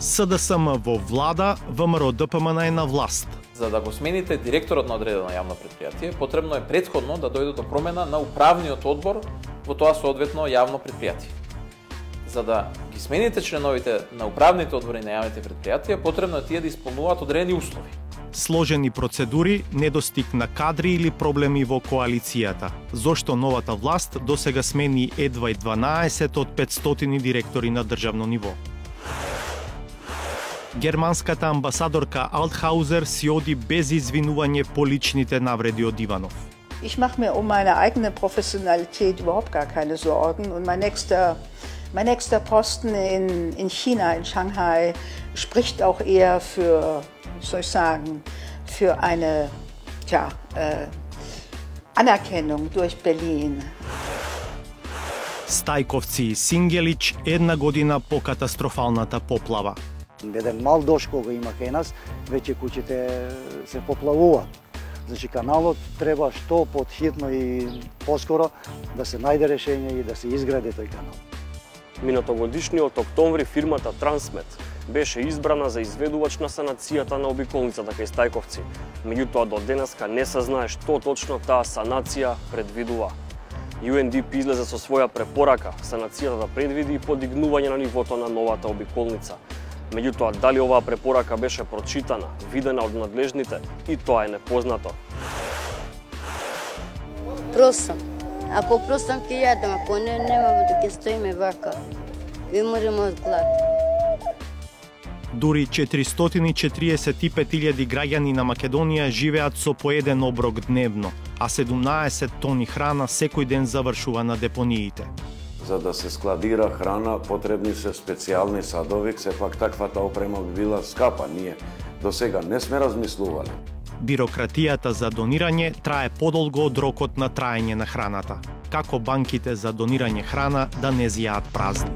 СДСМ во влада, ВМРО ДПМН е на власт. За да го смените директорот на одредено јавно предпријатие, потребно е претходно да дојде до промена на управниот одбор во тоа соодветно јавно предпријатие. За да ги смените членовите на управните одбори на јавните предпријатија, потребно е тие да исполнуваат одредени услови. Сложени процедури, недостиг на кадри или проблеми во коалицијата. Зошто новата власт досега смени едва 12 од 500 директори на државно ниво. Германската амбасадорка Althausер си оди без извинување по личните навреди од Иванов. Ich mache mir meine eigene Professionalität überhaupt gar keine Sorgen und mein nächster Posten in China, in Shanghai, spricht auch eher für, wie soll ich sagen, für eine Anerkennung durch Berlin. Стајковци и Сингелич една година по катастрофалната поплава. Еден мал дожд кога има кај нас, веќе куќите се поплавуваат. Значи каналот треба што потхитно и поскоро да се најде решение и да се изгради тој канал. Минатогодишниот октомври фирмата Трансмет беше избрана за изведувач на санацијата на обиколницата кај Стајковци. Меѓутоа до денеска не се знае што точно таа санација предвидува. UNDP излезе со своја препорака санацијата да предвиди и подигнување на нивото на новата обиколница. Меѓутоа, дали оваа препорака беше прочитана, видена од надлежните, и тоа е непознато. Просам. Ако просам ќе јадам, ако не, немаме да ќе стоиме вака. Ви умремо од глад. Дури 445.000 граѓани на Македонија живеат со по еден оброк дневно, а 17 тони храна секој ден завршува на депониите. За да се складира храна, потребни се специјални садови, сепак таквата опрема би била скапа, ние до сега не сме размислували. Бирократијата за донирање трае подолго од рокот на траење на храната. Како банките за донирање храна да не зијаат празни.